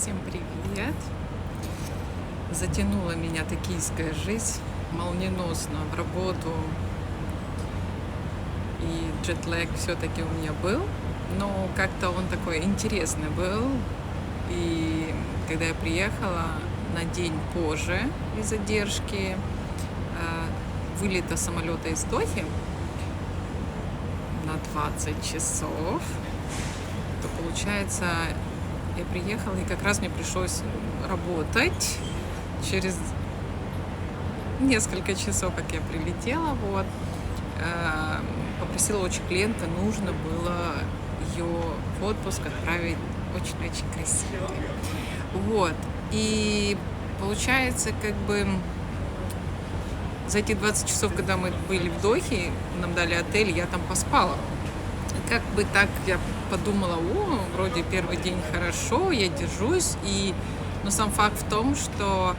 Всем привет! Затянула меня токийская жизнь молниеносно в работу, и джетлэг все-таки у меня был, но как-то он такой интересный был. И когда я приехала на день позже из задержки вылета самолета из Дохи на 20 часов, то получается я приехала, и как раз мне пришлось работать через несколько часов, как я прилетела. Попросила очень клиента, нужно было ее в отпуск отправить очень-очень красиво. И получается, за эти 20 часов, когда мы были в Дохе, нам дали отель, я там поспала. Так я подумала, вроде первый день хорошо, я держусь. Но сам факт в том, что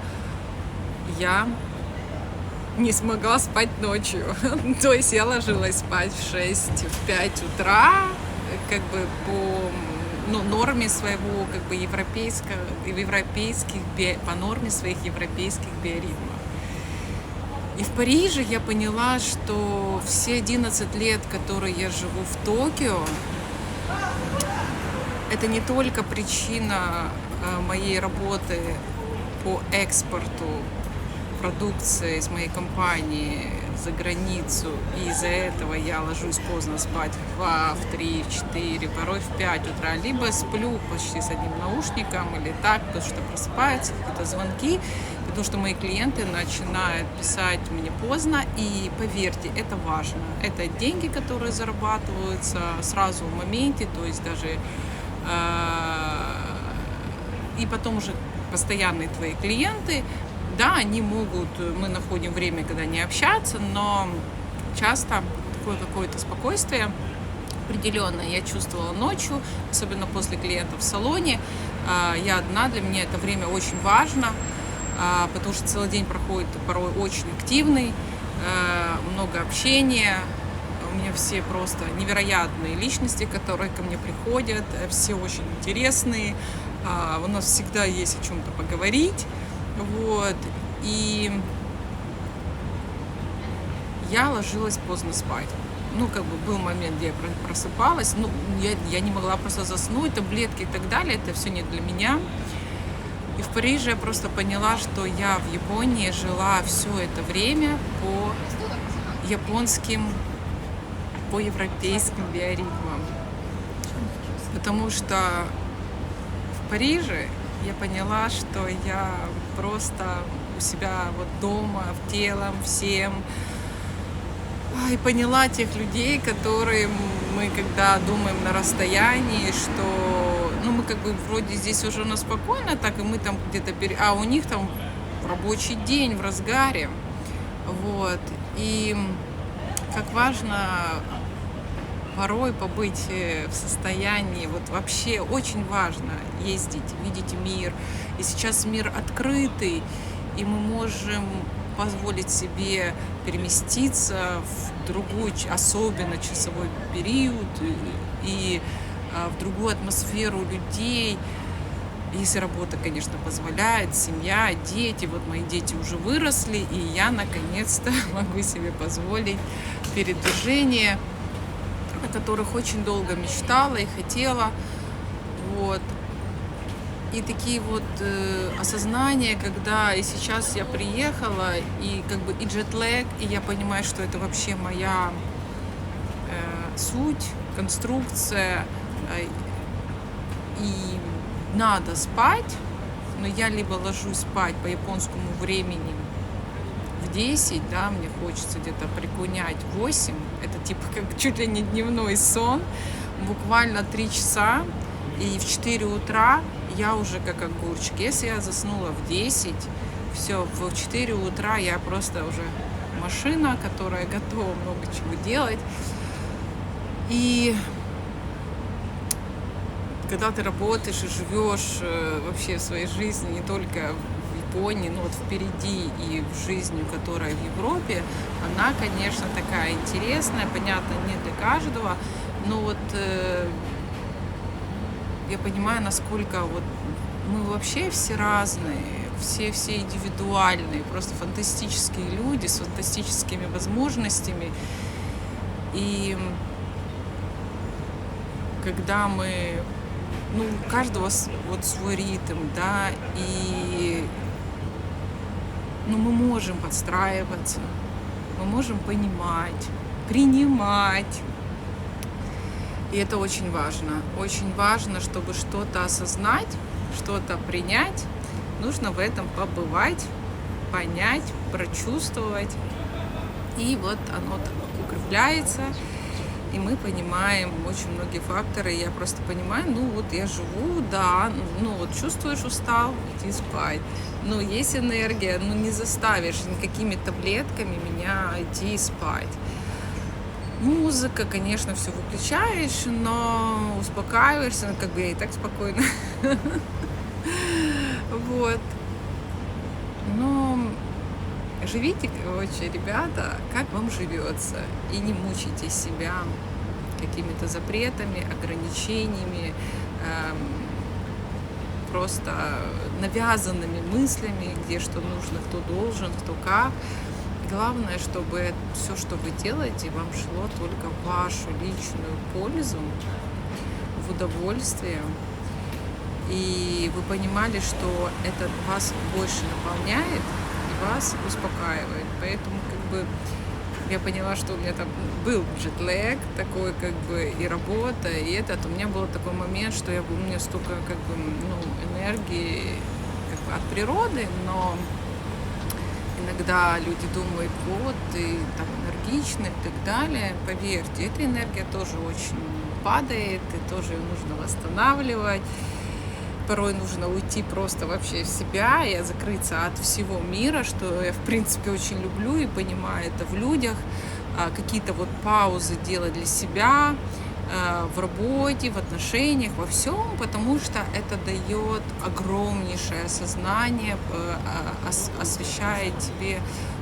я не смогла спать ночью. То есть я ложилась спать в 5 утра, по норме своего по норме своих европейских биоритмов. И в Париже я поняла, что все 11 лет, которые я живу в Токио, это не только причина моей работы по экспорту продукции из моей компании за границу, и из-за этого я ложусь поздно спать в 2, в 3, в 4, порой в 5 утра, либо сплю почти с одним наушником, или так, потому что просыпаются какие-то звонки, потому что мои клиенты начинают писать мне поздно, и поверьте, это важно. Это деньги, которые зарабатываются сразу в моменте, то есть даже и потом уже постоянные твои клиенты. Да, мы находим время, когда не общаться, но часто такое какое-то спокойствие определенное я чувствовала ночью, особенно после клиентов в салоне. Я одна, для меня это время очень важно, потому что целый день проходит порой очень активный, много общения. У меня все просто невероятные личности, которые ко мне приходят, все очень интересные. У нас всегда есть о чем-то поговорить. И я ложилась поздно спать. Был момент, где я просыпалась, я не могла просто заснуть, таблетки и так далее, это все не для меня. И в Париже я просто поняла, что я в Японии жила все это время по европейским биоритмам. Потому что в Париже я поняла, что я просто у себя дома, в телом, всем. И поняла тех людей, которые мы, когда думаем на расстоянии, что мы вроде здесь уже спокойно, так и мы там где-то а у них там рабочий день в разгаре. И как важно порой побыть в состоянии, вообще очень важно ездить, видеть мир. И сейчас мир открытый, и мы можем позволить себе переместиться в другой, особенно часовой период, и в другую атмосферу людей, если работа, конечно, позволяет, семья, дети. Мои дети уже выросли, и я наконец-то могу себе позволить передвижение, о которых очень долго мечтала и хотела. И такие осознания, когда и сейчас я приехала, и и джетлэг, и я понимаю, что это вообще моя суть, конструкция, и надо спать, но я либо ложусь спать по японскому времени в 10, да, мне хочется где-то прикунять в 8, это как чуть ли не дневной сон, буквально 3 часа, и в 4 утра я уже как огурчик. Если я заснула в 10, все, в 4 утра я просто уже машина, которая готова много чего делать. И когда ты работаешь и живешь вообще в своей жизни не только в Японии, но впереди и в жизни, которая в Европе, она, конечно, такая интересная, понятно, не для каждого, но я понимаю, насколько мы вообще все разные, все индивидуальные, просто фантастические люди с фантастическими возможностями. И когда мы, ну, у каждого вот свой ритм, да, и мы можем подстраиваться, мы можем понимать, принимать. И это очень важно. Очень важно, чтобы что-то осознать, что-то принять, нужно в этом побывать, понять, прочувствовать. И вот оно так укрепляется, и мы понимаем очень многие факторы. Я просто понимаю, ну вот я живу, да, ну вот чувствуешь, устал, иди спать. Ну есть энергия, ну не заставишь никакими таблетками меня идти спать. Музыка, конечно, все выключаешь, но успокаиваешься, ну, как бы я и так спокойно. Вот. Но живите, короче, ребята, как вам живется. И не мучайте себя какими-то запретами, ограничениями, просто навязанными мыслями, где что нужно, кто должен, кто как. Главное, чтобы все, что вы делаете, вам шло только в вашу личную пользу, в удовольствие. И вы понимали, что это вас больше наполняет и вас успокаивает. Поэтому как бы я поняла, что у меня там был джетлэг такой, как бы, и работа, и этот. У меня был такой момент, что у меня столько как бы, энергии как бы, от природы, но иногда люди думают, вот, ты там энергичный и так далее. Поверьте, эта энергия тоже очень падает, и тоже ее нужно восстанавливать. Порой нужно уйти просто вообще в себя и закрыться от всего мира, что я, в принципе, очень люблю и понимаю это в людях. Какие-то вот паузы делать для себя, в работе, в отношениях, во всем, потому что это дает огромнейшее осознание, освещает тебе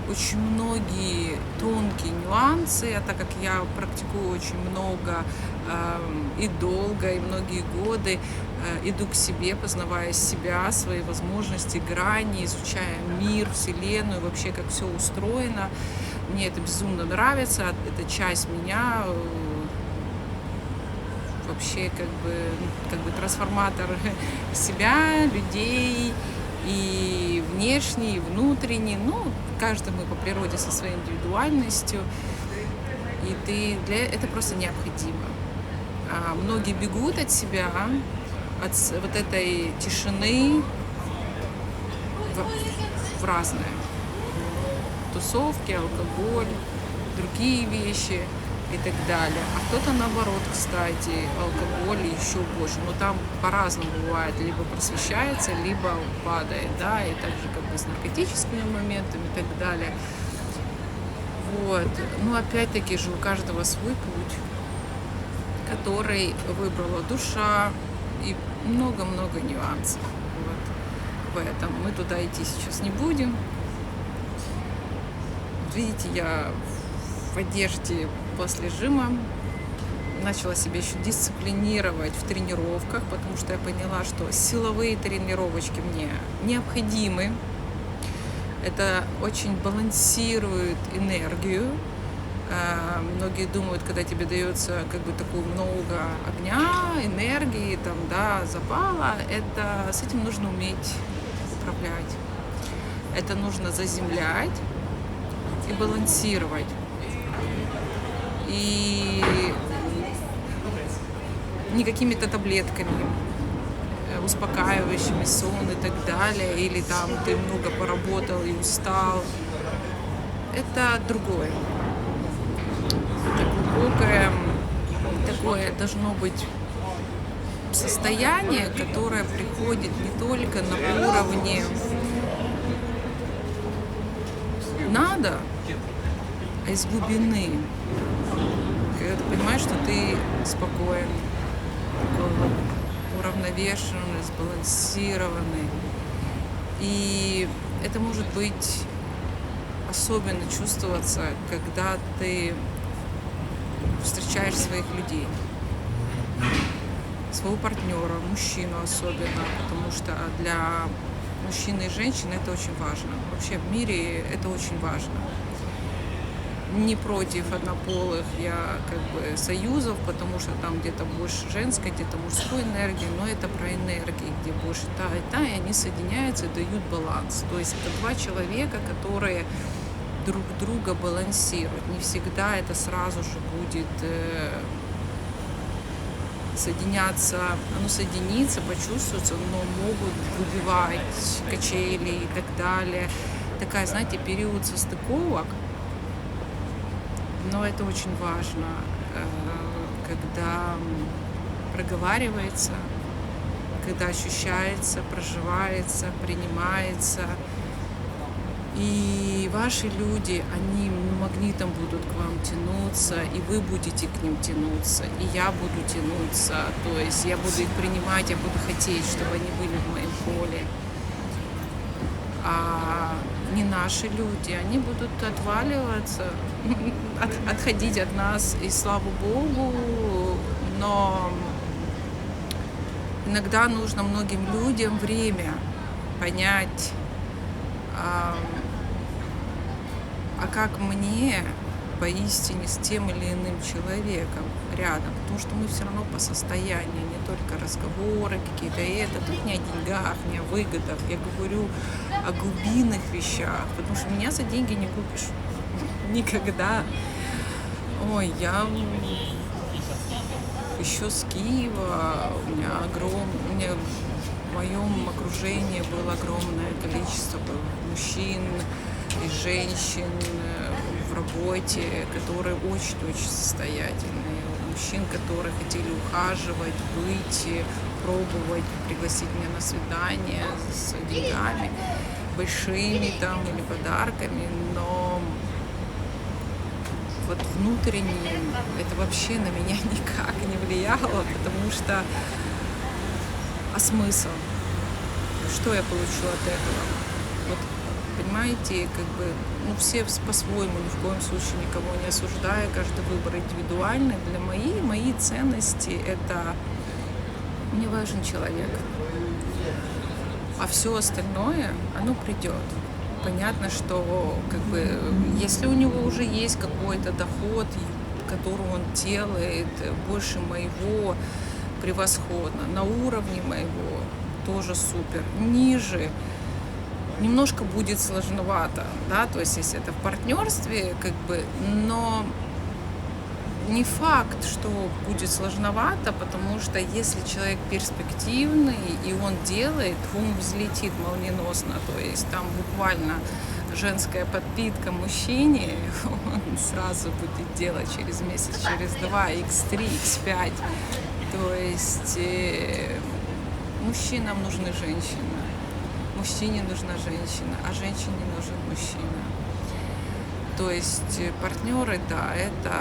очень многие тонкие нюансы, а так как я практикую очень много и долго, и многие годы, иду к себе, познавая себя, свои возможности, грани, изучая мир, вселенную, вообще как все устроено. Мне это безумно нравится, это часть меня, вообще как бы трансформатор себя, людей, и внешний, и внутренний. Ну, каждый мы по природе со своей индивидуальностью. И это просто необходимо. Многие бегут от себя, от вот этой тишины в разное. Тусовки, алкоголь, другие вещи и так далее. А кто-то наоборот, кстати, алкоголь еще больше. Но там по-разному бывает. Либо просвещается, либо падает, да, и также как бы с наркотическими моментами и так далее. Вот. Ну, опять-таки же, у каждого свой путь, который выбрала душа, и много-много нюансов. Вот. В этом мы туда идти сейчас не будем. Видите, я в одежде после жима начала себя еще дисциплинировать в тренировках, потому что я поняла, что силовые тренировочки мне необходимы. Это очень балансирует энергию. Многие думают, когда тебе дается как бы такое много огня, энергии, там, да, запала, это с этим нужно уметь управлять. Это нужно заземлять и балансировать. И не какими-то таблетками, успокаивающими сон и так далее, или там ты много поработал и устал. Это другое. Это глубокое, такое должно быть состояние, которое приходит не только на уровне надо, а из глубины. Когда ты понимаешь, что ты спокоен, уравновешенный, сбалансированный. И это может быть особенно чувствоваться, когда ты встречаешь своих людей, своего партнера, мужчину особенно, потому что для мужчины и женщины это очень важно. Вообще в мире это очень важно. Не против однополых я как бы союзов, потому что там где-то больше женской, где-то мужской энергии, но это про энергии, где больше та и та, и они соединяются и дают баланс. То есть это два человека, которые друг друга балансируют. Не всегда это сразу же будет соединяться, оно соединится, почувствуется, но могут выбивать качели и так далее. Такая, знаете, период состыковок, но это очень важно, когда проговаривается, когда ощущается, проживается, принимается. И ваши люди, они магнитом будут к вам тянуться, и вы будете к ним тянуться, и я буду тянуться. То есть я буду их принимать, я буду хотеть, чтобы они были в моем поле. А не наши люди, они будут отваливаться, отходить от нас, и слава Богу, но иногда нужно многим людям время понять, а как мне поистине с тем или иным человеком рядом, потому что мы все равно по состоянию, не только разговоры какие-то, и это тут не о деньгах, не о выгодах, я говорю о глубинных вещах, потому что меня за деньги не купишь никогда. Ой, я еще с Киева, у меня в моем окружении было огромное количество мужчин и женщин в работе, которые очень-очень состоятельные. Мужчин, которые хотели ухаживать, быть, пробовать, пригласить меня на свидание с деньгами, большими там или подарками, но вот внутренне это вообще на меня никак не влияло, потому что а смысл? Что я получу от этого? Вот, понимаете, как бы, все по-своему, ни в коем случае никого не осуждаю, каждый выбор индивидуальный. Для мои ценности это мне важен человек, а все остальное, оно придет. Понятно, что как бы, если у него уже есть какой-то доход, который он делает больше моего, превосходно, на уровне моего тоже супер, ниже немножко будет сложновато, да, то есть если это в партнерстве, как бы, но не факт, что будет сложновато, потому что если человек перспективный и он делает, он взлетит молниеносно, то есть там буквально женская подпитка мужчине, он сразу будет делать через месяц, через два, x3, x5. То есть мужчинам нужны женщины, мужчине нужна женщина, а женщине нужен мужчина. То есть партнеры, да,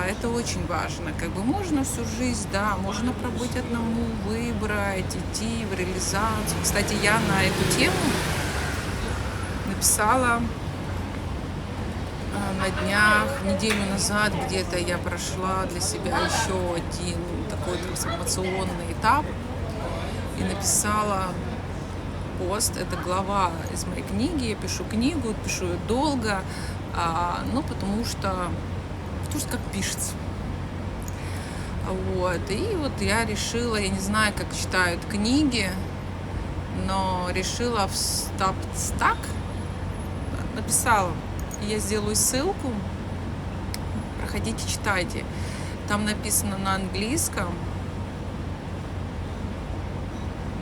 это очень важно. Как бы можно всю жизнь, да, можно пробыть одному, выбрать, идти в реализацию. Кстати, я на эту тему написала на днях, неделю назад где-то я прошла для себя еще один такой трансформационный этап и написала пост. Это глава из моей книги. Я пишу книгу, пишу ее долго, потому что как пишется. Вот. И вот я решила, я не знаю, как читают книги, но решила в Substack, написала, я сделаю ссылку, проходите, читайте. Там написано на английском,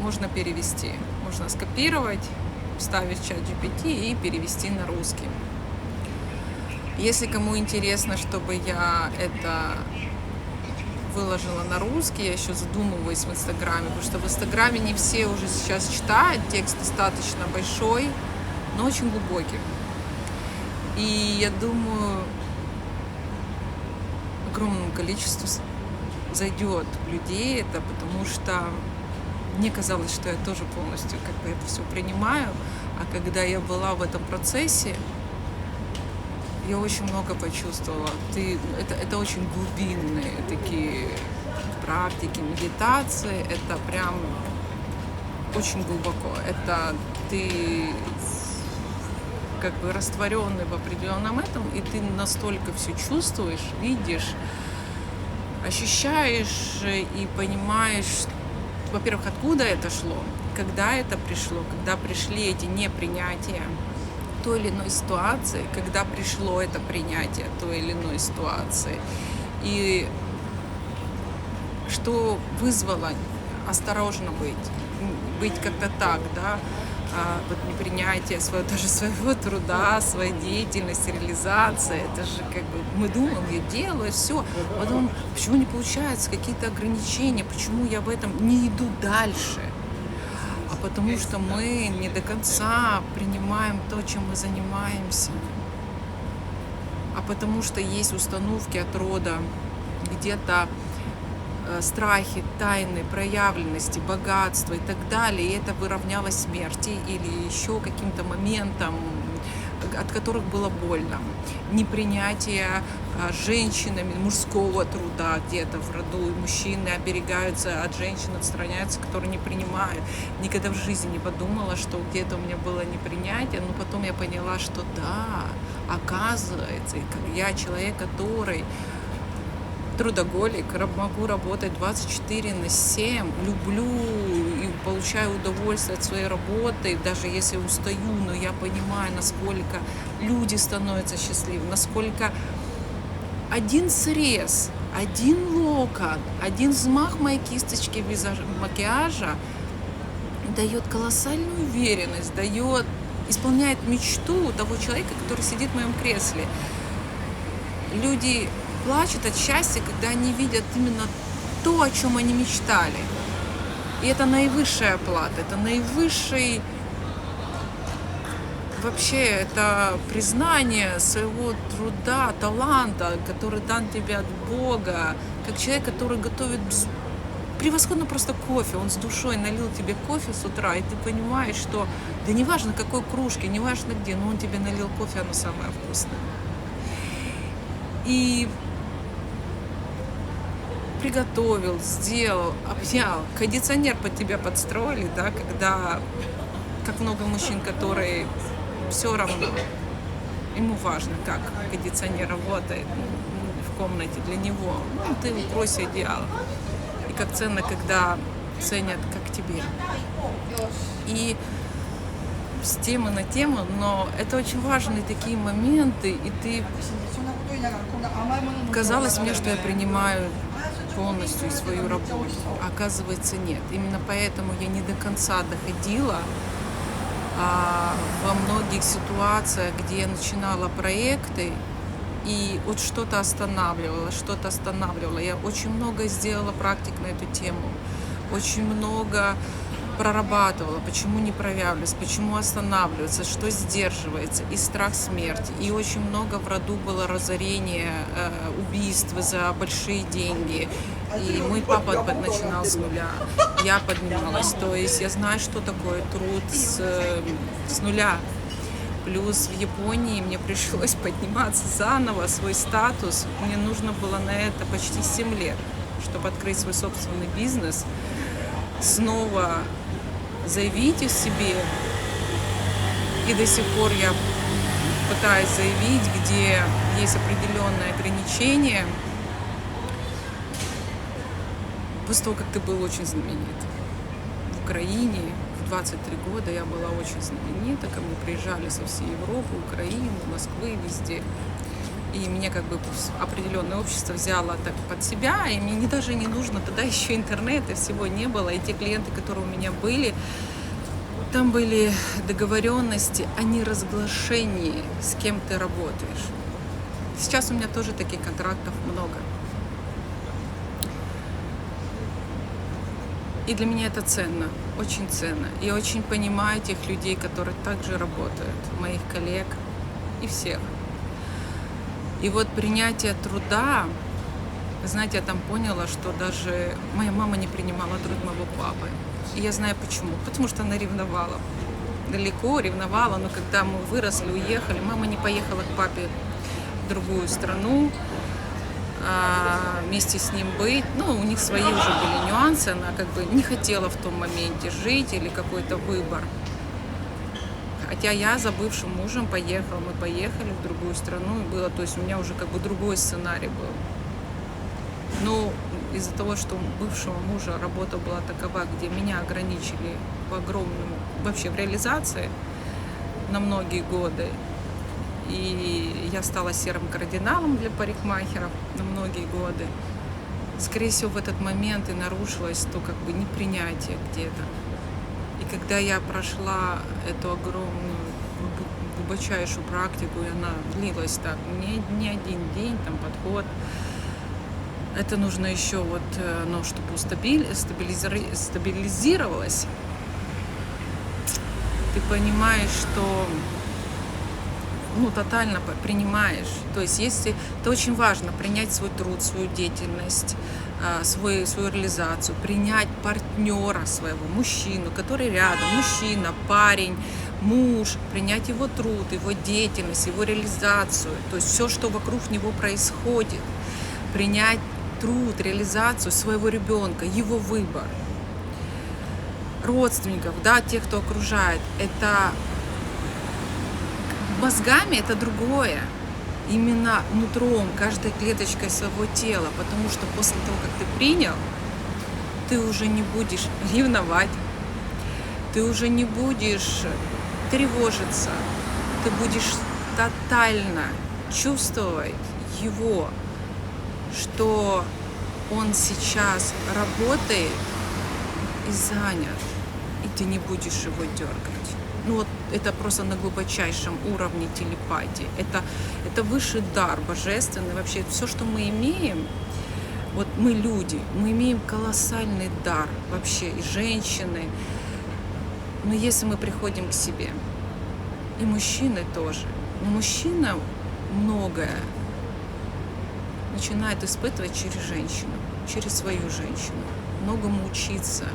можно перевести, можно скопировать, вставить в чат GPT и перевести на русский. Если кому интересно, чтобы я это выложила на русский, я еще задумываюсь в Инстаграме, потому что в Инстаграме не все уже сейчас читают, текст достаточно большой, но очень глубокий. И я думаю, огромному количеству зайдет людей это, потому что мне казалось, что я тоже полностью как бы это все принимаю, а когда я была в этом процессе, я очень много почувствовала. Это очень глубинные такие практики медитации, это прям очень глубоко. Это ты как бы растворенный в определенном этом, и ты настолько все чувствуешь, видишь, ощущаешь и понимаешь, во-первых, откуда это шло, когда это пришло, когда пришли эти непринятия той или иной ситуации, когда пришло это принятие той или иной ситуации. И что вызвало осторожно быть как-то так, да, вот непринятие своего, даже своего труда, своей деятельности, реализации, это же как бы мы думаем, я делаю, все, потом почему не получается, какие-то ограничения, почему я в этом не иду дальше, а потому что мы не до конца принимаем то, чем мы занимаемся, а потому что есть установки от рода, где-то страхи, тайны, проявленности, богатства и так далее, и это выровнялось смерти или еще каким-то моментом, от которых было больно. Непринятие женщинами мужского труда где-то в роду, и мужчины оберегаются от женщин, отстраняются, которые не принимают. Никогда в жизни не подумала, что где-то у меня было непринятие, но потом я поняла, что да, оказывается, я человек, который трудоголик, могу работать 24/7, люблю и получаю удовольствие от своей работы, даже если устаю, но я понимаю, насколько люди становятся счастливы, насколько один срез, один локон, один взмах моей кисточки макияжа дает колоссальную уверенность, исполняет мечту того человека, который сидит в моем кресле. Люди плачут от счастья, когда они видят именно то, о чем они мечтали. И это наивысшая оплата, это наивысший вообще, это признание своего труда, таланта, который дан тебе от Бога, как человек, который готовит превосходно просто кофе, он с душой налил тебе кофе с утра, и ты понимаешь, что да неважно какой кружке, неважно где, но он тебе налил кофе, оно самое вкусное. И приготовил, сделал, обнял, кондиционер под тебя подстроили, да, когда, как много мужчин, которые все равно, ему важно, как кондиционер работает в комнате для него, ты укройся одеялом. И как ценно, когда ценят, как тебе. И с темы на тему, но это очень важные такие моменты, и ты, казалось мне, что я принимаю полностью свою работу, а оказывается нет. Именно поэтому я не до конца доходила во многих ситуациях, где я начинала проекты, и вот что-то останавливало. Я очень много сделала практик на эту тему, очень много прорабатывала, почему не проявлюсь, почему останавливается, что сдерживается, и страх смерти. И очень много в роду было разорения, убийств за большие деньги. И мой папа начинал с нуля, я поднималась. То есть я знаю, что такое труд с нуля. Плюс в Японии мне пришлось подниматься заново, свой статус. Мне нужно было на это почти 7 лет, чтобы открыть свой собственный бизнес, снова заявить о себе. И до сих пор я пытаюсь заявить, где есть определенные ограничения. После того, как ты был очень знаменит. В Украине в 23 года я была очень знаменита. Ко мне приезжали со всей Европы, Украины, Москвы, везде. И меня как бы определенное общество взяло так под себя, и мне даже не нужно, тогда еще интернета всего не было, и те клиенты, которые у меня были, там были договоренности о неразглашении, с кем ты работаешь. Сейчас у меня тоже таких контрактов много. И для меня это ценно, очень ценно. И очень понимаю тех людей, которые также работают, моих коллег и всех. И вот принятие труда, вы знаете, я там поняла, что даже моя мама не принимала труд моего папы. И я знаю почему. Потому что она ревновала. Далеко ревновала, но когда мы выросли, уехали, мама не поехала к папе в другую страну. вместе с ним быть. Ну, у них свои уже были нюансы, она как бы не хотела в том моменте жить или какой-то выбор. Хотя я за бывшим мужем поехала, мы поехали в другую страну, и было, то есть у меня уже как бы другой сценарий был. Но из-за того, что у бывшего мужа работа была такова, где меня ограничили в огромном, вообще в реализации на многие годы, и я стала серым кардиналом для парикмахеров на многие годы, скорее всего, в этот момент и нарушилось то как бы непринятие где-то. И когда я прошла эту огромную, глубочайшую практику, и она длилась так не один день, там подход, это нужно еще вот, ну, чтобы стабилизировалось, ты понимаешь, что, ну, тотально принимаешь. То есть если это очень важно, принять свой труд, свою деятельность, свою реализацию, принять партнера своего, мужчину, который рядом, мужчина, парень, муж, принять его труд, его деятельность, его реализацию, то есть все, что вокруг него происходит, принять труд, реализацию своего ребенка, его выбор, родственников, да, тех, кто окружает, это мозгами это другое. Именно нутром, каждой клеточкой своего тела, потому что после того, как ты принял, ты уже не будешь ревновать, ты уже не будешь тревожиться, ты будешь тотально чувствовать его, что он сейчас работает и занят, и ты не будешь его дергать. Ну вот это просто на глубочайшем уровне телепатии. Это высший дар, божественный. Вообще все, что мы имеем, вот мы люди, мы имеем колоссальный дар вообще, и женщины. Но если мы приходим к себе, и мужчины тоже. Но мужчина многое начинает испытывать через женщину, через свою женщину. Многому учиться.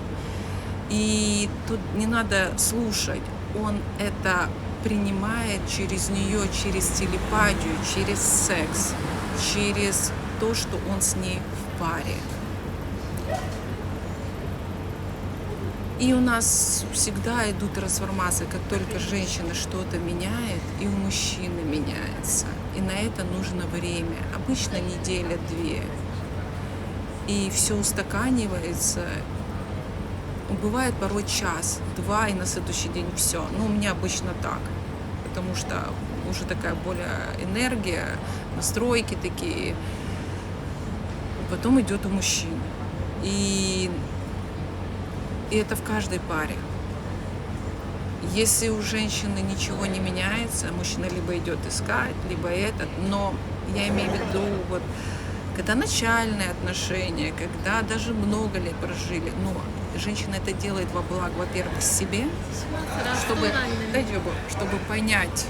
И тут не надо слушать. Он это принимает через нее, через телепатию, через секс, через то, что он с ней в паре. И у нас всегда идут трансформации, как только женщина что-то меняет, и у мужчины меняется. И на это нужно время, обычно неделя-две. И все устаканивается. Бывает порой час-два, и на следующий день все. Но у меня обычно так, потому что уже такая более энергия, настройки такие. Потом идет у мужчин. И это в каждой паре. Если у женщины ничего не меняется, мужчина либо идет искать, либо этот. Но я имею в виду вот когда начальные отношения, когда даже много лет прожили, но женщина это делает во благо, во-первых, себе, чтобы понять,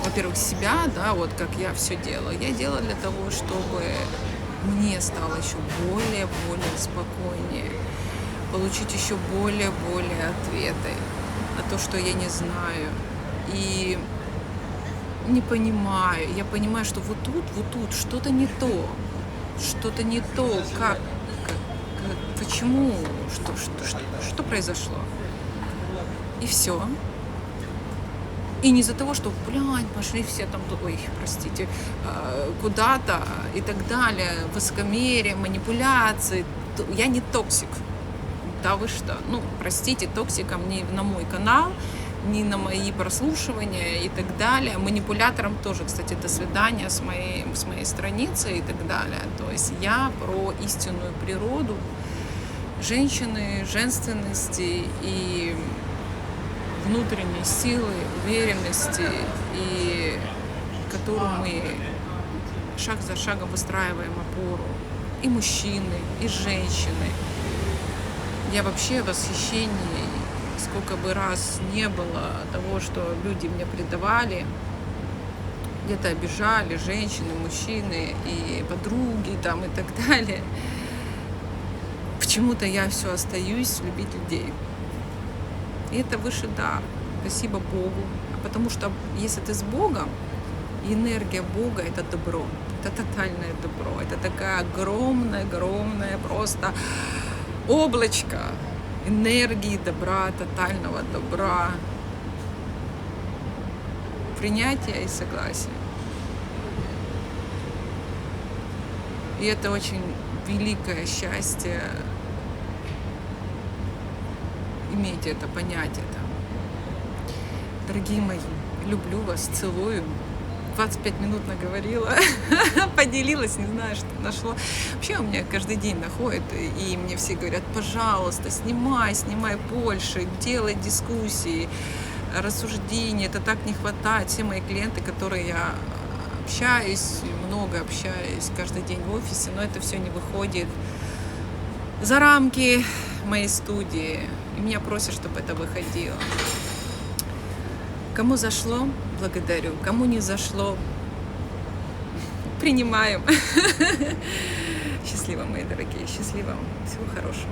во-первых, себя, да, вот как я все делала. Я делала для того, чтобы мне стало еще более спокойнее, получить еще более ответы на то, что я не знаю. И не понимаю. Я понимаю, что вот тут что-то не то. Что-то не то. Как почему? Что произошло? И все. И не из-за того, что, пошли все там, простите, куда-то и так далее, высокомерие, манипуляции. Я не токсик. Да вы что? Ну, простите, токсиком не на мой канал, не на мои прослушивания и так далее. Манипулятором тоже, кстати, до свидания с моей страницей и так далее. То есть я про истинную природу женщины, женственности и внутренней силы, уверенности, и которую мы шаг за шагом выстраиваем опору. И мужчины, и женщины. Я вообще в восхищении, сколько бы раз не было того, что люди мне предавали, где-то обижали, женщины, мужчины, и подруги там и так далее. Почему-то я все остаюсь любить людей. И это высший дар. Спасибо Богу. Потому что если ты с Богом, И энергия Бога — это добро. Это тотальное добро. Это такая огромная просто облачко энергии добра, тотального добра, принятия и согласия. И это очень великое счастье иметь это, понять это. Дорогие мои, люблю вас, целую. 25 минут наговорила, поделилась, не знаю, что нашло. Вообще у меня каждый день находит, и мне все говорят: пожалуйста, снимай больше, делай дискуссии, рассуждения, это так не хватает. Все мои клиенты, которые я общаюсь, много общаюсь каждый день в офисе, но это все не выходит за рамки моей студии, и меня просят, чтобы это выходило. Кому зашло, благодарю. Кому не зашло, принимаем. Счастливо, мои дорогие, счастливо. Всего хорошего.